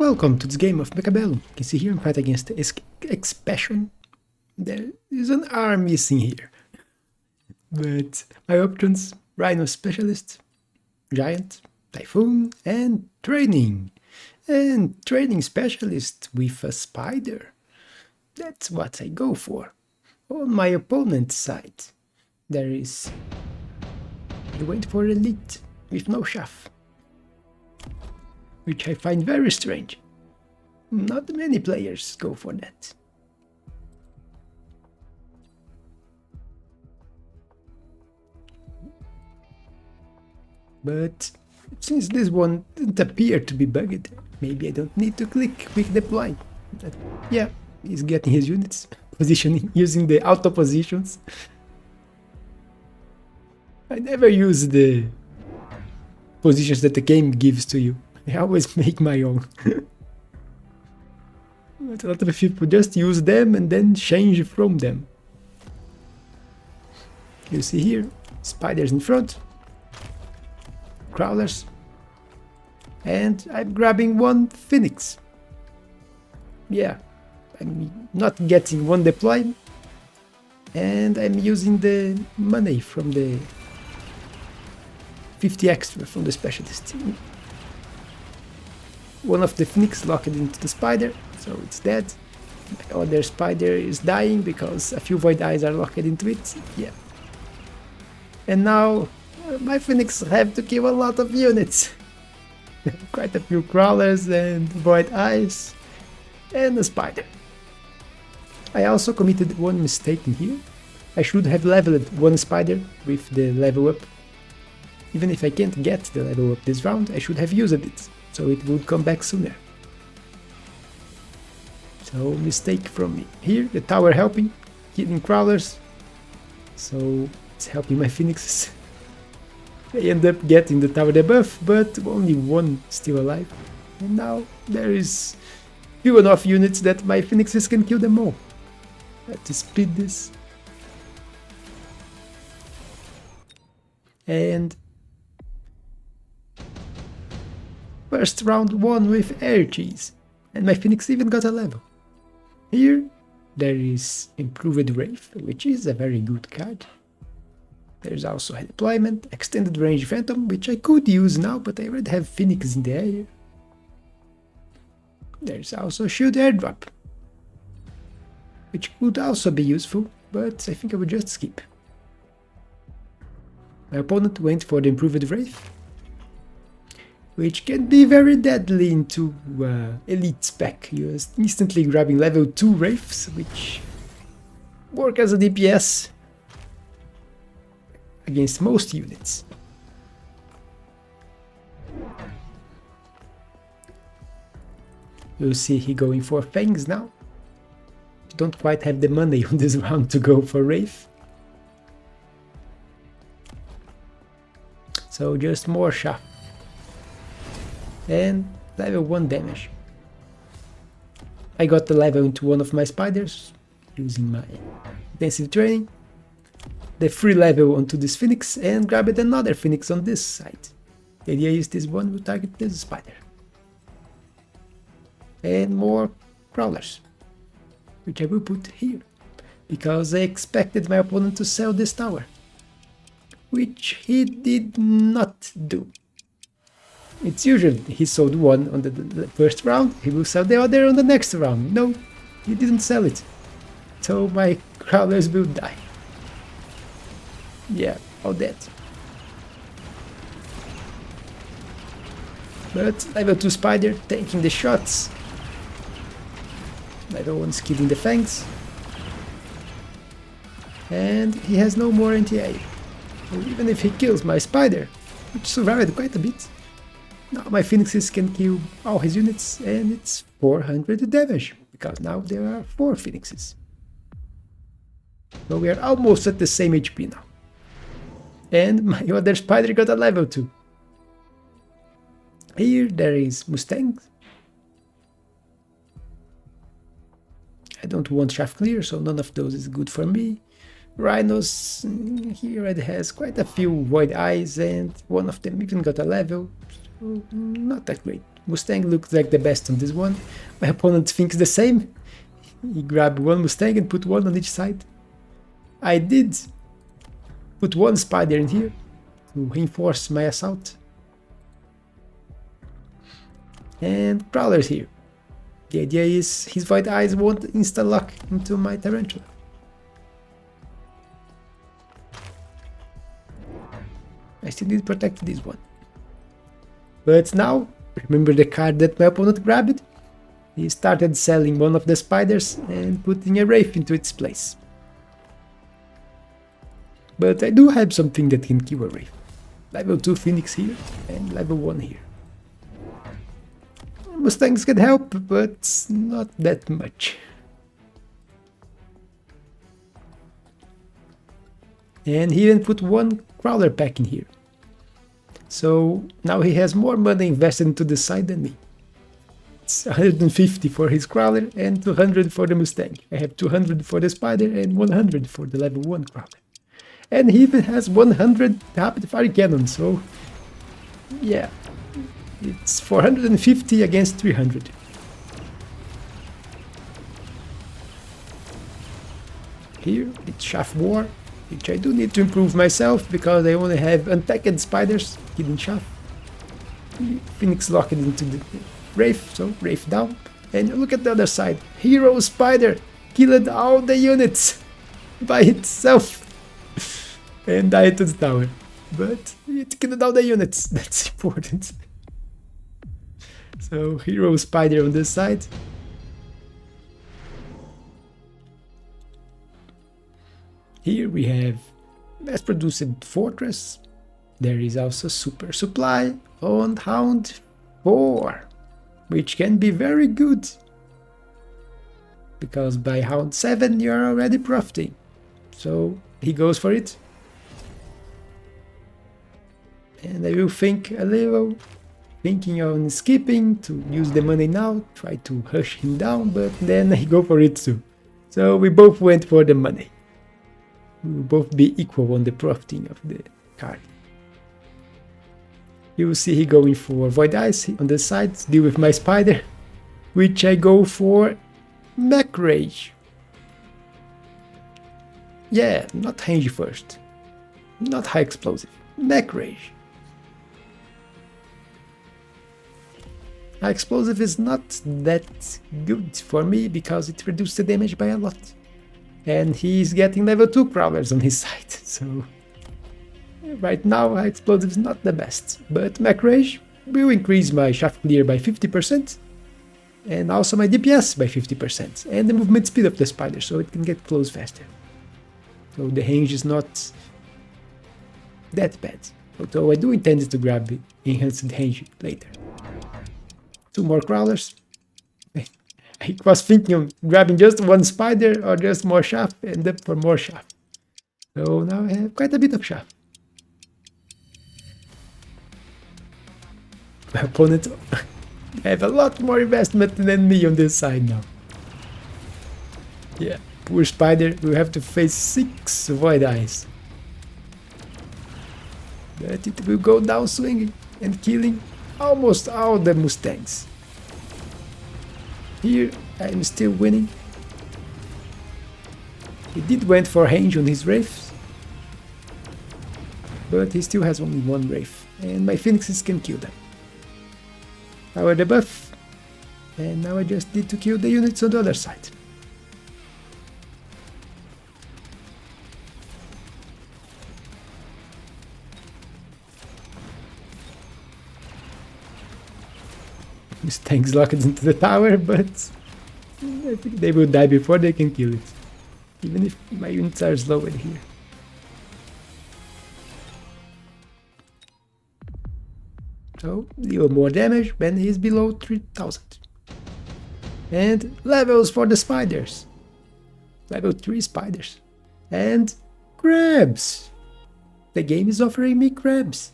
Welcome to this game of Mechabellum. You can see here I'm fighting against the Expansion. There is an arm missing here. But my options: Rhino Specialist, Giant, Typhoon, and Training. And Training Specialist with a Spider. That's what I go for. On my opponent's side, there is... I went for Elite with no shaft, which I find very strange. Not many players go for that. But since this one didn't appear to be bugged, maybe I don't need to click quick deploy. But yeah, he's getting his units, positioning using the auto positions. I never use the positions that the game gives to you. I always make my own. But a lot of people just use them and then change from them. You see here, spiders in front, crawlers, and I'm grabbing one phoenix. Yeah, I'm not getting one deploy, and I'm using the money from the 50 extra from the specialist. One of the phoenix locked into the spider, so it's dead. My other spider is dying because a few void eyes are locked into it. Yeah. And now my phoenix have to kill a lot of units. Quite a few crawlers and void eyes and a spider. I also committed one mistake in here. I should have leveled one spider with the level up. Even if I can't get the level up this round, I should have used it, so it would come back sooner. So, mistake from me. Here, the tower helping, killing crawlers, so it's helping my phoenixes. They end up getting the tower debuff, but only one still alive. And now there is few enough units that my phoenixes can kill them all. I have to speed this. And first round won with air cheese, and my phoenix even got a level. Here there is improved Wraith, which is a very good card. There's also a deployment, extended range phantom, which I could use now, but I already have phoenix in the air. There's also shield airdrop, which could also be useful, but I think I would just skip. My opponent went for the improved Wraith, which can be very deadly into elite spec. You're instantly grabbing level 2 Wraiths, which work as a DPS against most units. You'll see he going for Fangs now. Don't quite have the money on this round to go for Wraith. So just more shaft. And level 1 damage. I got the level into one of my spiders using my intensive training. The free level onto this phoenix and grabbed another phoenix on this side. The idea is this one will target this spider. And more crawlers, which I will put here, because I expected my opponent to sell this tower, which he did not do. It's usually he sold one on the first round, he will sell the other on the next round. No, he didn't sell it. So my crawlers will die. Yeah, all dead. But level 2 spider taking the shots. Level 1 killing the fangs. And he has no more anti-air. So even if he kills my spider, which survived quite a bit, now my phoenixes can kill all his units, and it's 400 damage, because now there are 4 phoenixes. So we are almost at the same HP now. And my other spider got a level 2. Here there is Mustangs. I don't want shaft clear, so none of those is good for me. Rhinos, here it has quite a few void eyes, and one of them even got a level. not that great. Mustang looks like the best on this one. My opponent thinks the same. He grabbed one Mustang and put one on each side. I did put one Spider in here to reinforce my assault. And Prowler's here. The idea is his Void Eyes won't insta-lock into my Tarantula. I still need to protect this one. But now, remember the card that my opponent grabbed? He started selling one of the spiders and putting a Wraith into its place. But I do have something that can kill a Wraith. Level 2 Phoenix here and level 1 here. Mustangs can help, but not that much. And he even put one Crawler pack in here. So now he has more money invested into the side than me. It's 150 for his Crawler and 200 for the Mustang. I have 200 for the Spider and 100 for the level 1 Crawler. And he even has 100 Rapid Fire Cannon, so yeah. It's 450 against 300. Here it's Shaft War, which I do need to improve myself because I only have untacked spiders, hidden shaft. Phoenix locked into the Wraith, so Wraith down. And look at the other side. Hero Spider killed all the units by itself and died to the tower. But it killed all the units, that's important. So Hero Spider on this side. Here we have mass-produced Fortress. There is also Super Supply on Hound 4, which can be very good. Because by Hound 7 you're already profiting. So he goes for it. And I will think a little. Thinking on skipping to use the money now, try to hush him down, but then I go for it too. So we both went for the money. We will both be equal on the profiting of the card. You will see he going for Void Eyes on the side to deal with my Spider, which I go for Mech Rage. Yeah, not range first. Not high explosive. Mech Rage. High explosive is not that good for me because it reduces the damage by a lot. And he's getting level 2 Crawlers on his side, so right now high explosive is not the best. But Mech Rage will increase my shaft clear by 50% and also my DPS by 50% and the movement speed of the Spider, so it can get close faster. So the range is not that bad, although I do intend to grab enhanced range later. 2 more Crawlers. I was thinking of grabbing just one Spider or just more shaft, end up for more shaft. So now I have quite a bit of shaft. My opponent have a lot more investment than me on this side now. Yeah, poor Spider will have to face 6 Void Eyes. But it will go down swinging and killing almost all the Mustangs. Here I am still winning. He did went for range on his Wraiths, but he still has only one Wraith, and my Phoenixes can kill them. Power the buff, and now I just need to kill the units on the other side. Mustangs locked into the tower, but I think they will die before they can kill it. Even if my units are slow in here. So, deal more damage when he's below 3000. And levels for the spiders. Level 3 spiders. And crabs. The game is offering me crabs.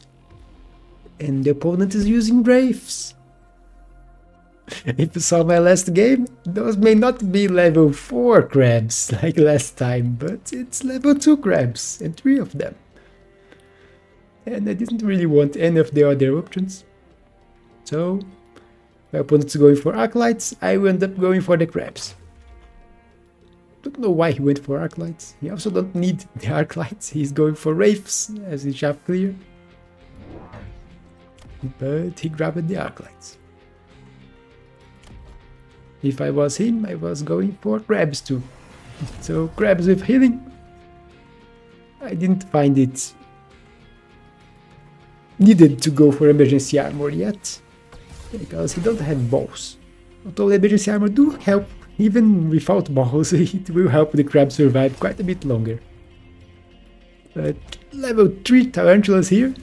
And the opponent is using Wraiths. If you saw my last game, those may not be level 4 crabs like last time, but it's level 2 crabs, and 3 of them. And I didn't really want any of the other options. So my opponent's going for Arclights, I will end up going for the crabs. Don't know why he went for Arclights. He also don't need the Arclights. He's going for Wraiths, as he shall clear. But he grabbed the Arclights. If I was him, I was going for crabs too. So crabs with healing. I didn't find it needed to go for emergency armor yet, because he don't have balls. Although emergency armor do help, even without balls, it will help the crab survive quite a bit longer. But level 3 tarantulas here.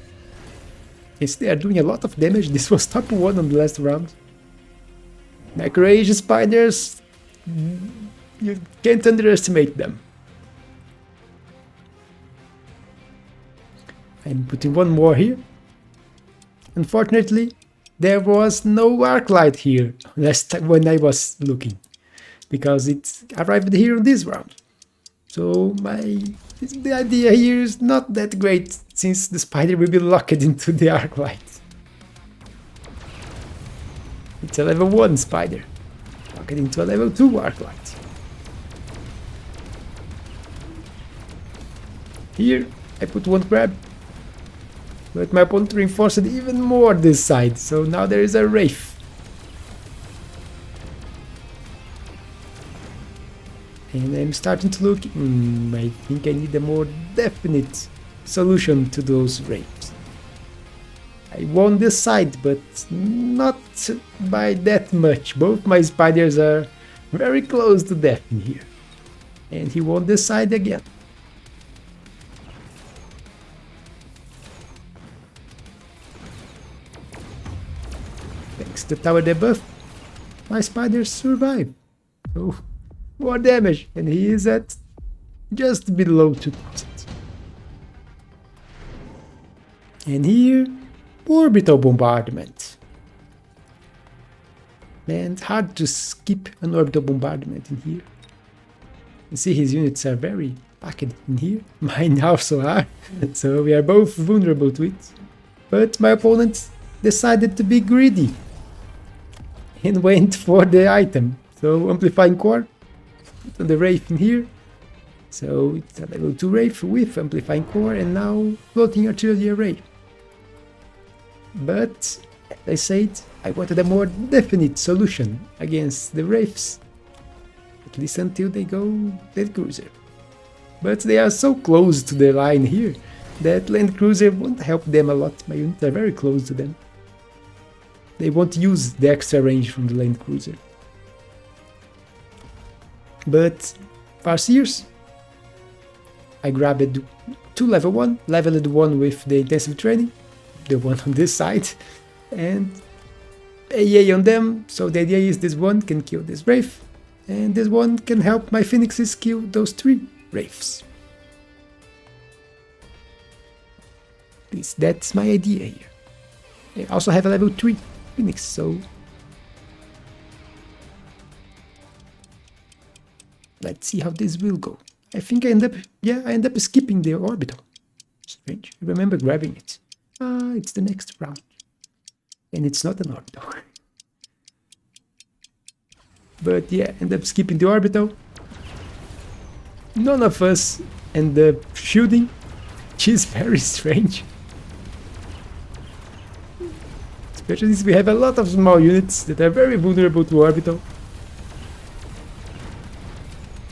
Yes, they are doing a lot of damage. This was top 1 on the last round. Macro-Age spiders, you can't underestimate them. I'm putting one more here. Unfortunately, there was no Arclight here last time when I was looking, because it arrived here on this round. So the idea here is not that great, since the spider will be locked into the Arclight. It's a level 1 spider, locked into a level 2 Arclight. Here I put one crab, but my opponent reinforced it even more this side, so now there is a Wraith. And I'm starting to look, I think I need a more definite solution to those Wraiths. I won this side, but not by that much. Both my spiders are very close to death in here. And he won this side again. Thanks to tower debuff, my spiders survive. So, more damage, and he is at just below 2000. And here, orbital bombardment. Man, it's hard to skip an orbital bombardment in here. You see his units are very packed in here. Mine also are, so we are both vulnerable to it. But my opponent decided to be greedy and went for the item. So Amplifying Core, put the Wraith in here. So it's a level 2 Wraith with Amplifying Core and now Floating Artillery Array. But, as I said, I wanted a more definite solution against the Wraiths. At least until they go Land Cruiser. But they are so close to the line here that Land Cruiser won't help them a lot. My units are very close to them. They won't use the extra range from the Land Cruiser. But Farseers, I grabbed 2 level 1, leveled 1 with the intensive training, the one on this side, and AA on them, so the idea is this one can kill this Wraith, and this one can help my Phoenixes kill those 3 Wraiths. That's my idea here. I also have a level 3 Phoenix, so let's see how this will go. I think I end up skipping the orbital. Strange. I remember grabbing it. It's the next round. And it's not an orbital. But yeah, end up skipping the orbital. None of us end up shooting, which is very strange. Especially since we have a lot of small units that are very vulnerable to orbital.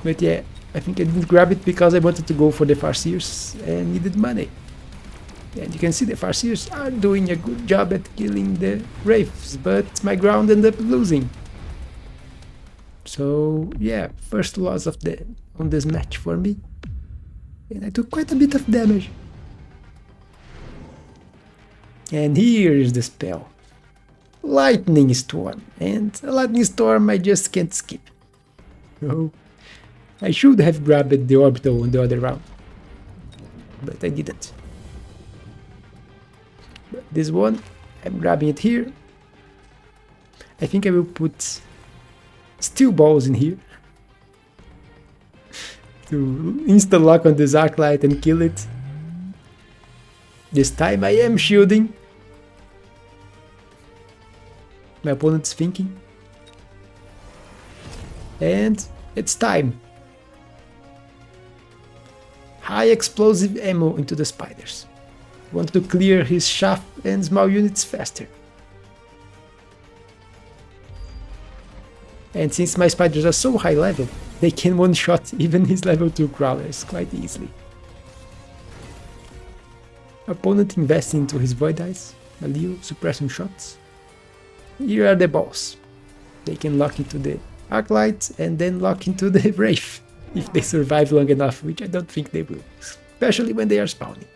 But yeah, I think I didn't grab it because I wanted to go for the Farseers and needed money. And you can see the Farseers are doing a good job at killing the Wraiths, but my ground ended up losing. So yeah, first loss on this match for me. And I took quite a bit of damage. And here is the spell. Lightning Storm. And a Lightning Storm I just can't skip. So I should have grabbed the orbital on the other round, but I didn't. But this one, I'm grabbing it here. I think I will put steel balls in here to insta-lock on this Arclight and kill it. This time I am shielding. my opponent's thinking. And it's time. High explosive ammo into the spiders. Want to clear his shaft and small units faster. And since my spiders are so high level, they can one-shot even his level 2 crawlers quite easily. Opponent investing into his void eyes, a Leo suppressing shots. Here are the balls. They can lock into the Arclight and then lock into the Wraith if they survive long enough, which I don't think they will, especially when they are spawning.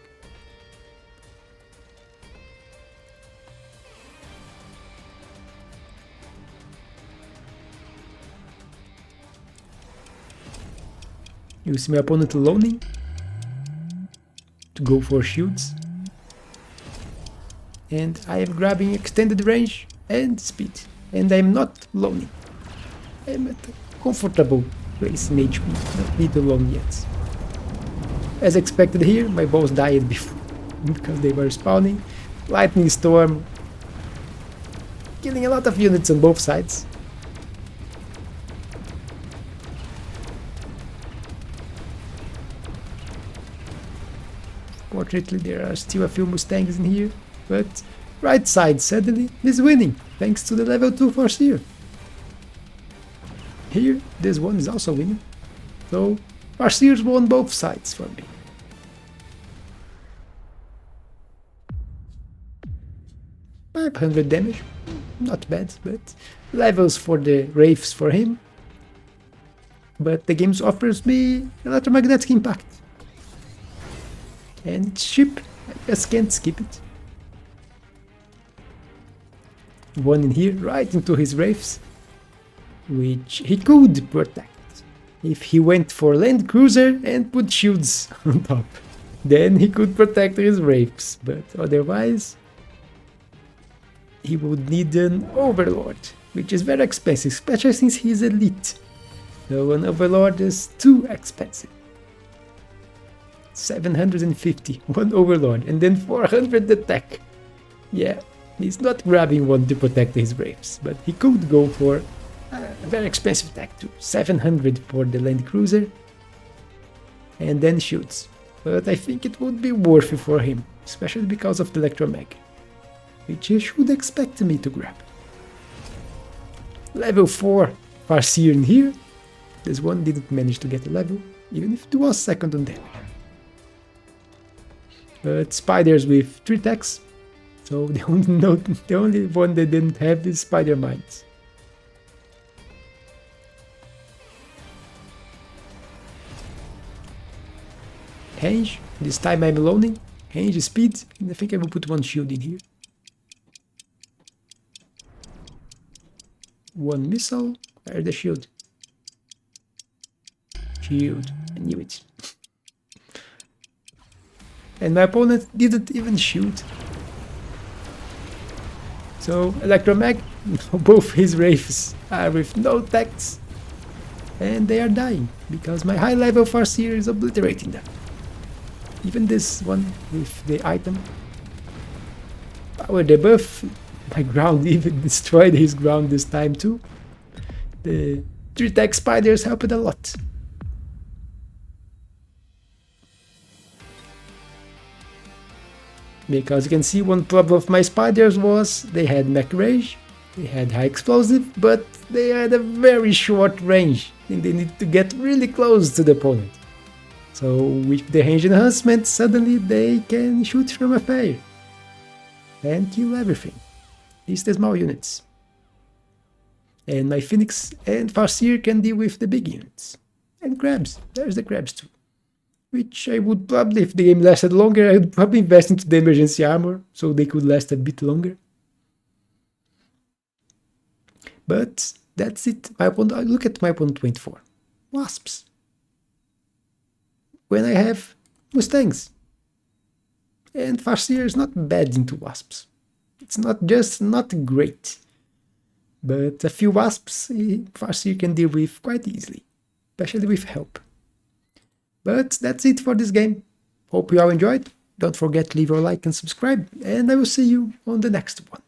You see my opponent loaning to go for shields. And I am grabbing extended range and speed. And I'm not loaning. I'm at a comfortable place in HP, not need to loan yet. As expected here, my balls died before because they were spawning. Lightning storm, killing a lot of units on both sides. Fortunately, there are still a few Mustangs in here, but right side suddenly is winning, thanks to the level 2 Farseer. Here, this one is also winning, so Farseers won both sides for me. $500 damage, not bad, but levels for the Wraiths for him. But the game offers me electromagnetic impact. And it's cheap, I just can't skip it. One in here, right into his Wraiths, which he could protect if he went for Land Cruiser and put shields on top. Then he could protect his Wraiths, but otherwise he would need an Overlord, which is very expensive, especially since he's elite. So an Overlord is too expensive. 750, one Overlord, and then 400 attack. Yeah, he's not grabbing one to protect his Wraiths, but he could go for a very expensive attack too. 700 for the Land Cruiser, and then shoots. But I think it would be worth it for him, especially because of the Electromag, which he should expect me to grab. Level 4 Farseer in here. This one didn't manage to get a level, even if it was second on damage. But spiders with 3 attacks, so the only one that didn't have is Spider Mines. Range, this time I'm loaning. Range, speed, and I think I will put one shield in here. One missile, where's the shield? Shield, I knew it. And my opponent didn't even shoot. So Electromag, both his Wraiths are with no attacks, and they are dying because my high level Farseer is obliterating them. Even this one with the item. Power debuff, my ground even destroyed his ground this time too. The 3 attack spiders helped a lot. Because you can see one problem of my spiders was they had mech range, they had high explosive, but they had a very short range and they need to get really close to the opponent. So with the range enhancement, suddenly they can shoot from afar and kill everything, at least the small units. And my Phoenix and Farseer can deal with the big units. And crabs, there's the crabs too. Which I would probably, if the game lasted longer, I would probably invest into the emergency armor, so they could last a bit longer. But that's it. Look at my opponent 24. Wasps. When I have Mustangs. And Farseer is not bad into wasps. It's not just not great. But a few wasps Farseer can deal with quite easily, especially with help. But that's it for this game. Hope you all enjoyed. Don't forget to leave a like and subscribe, and I will see you on the next one.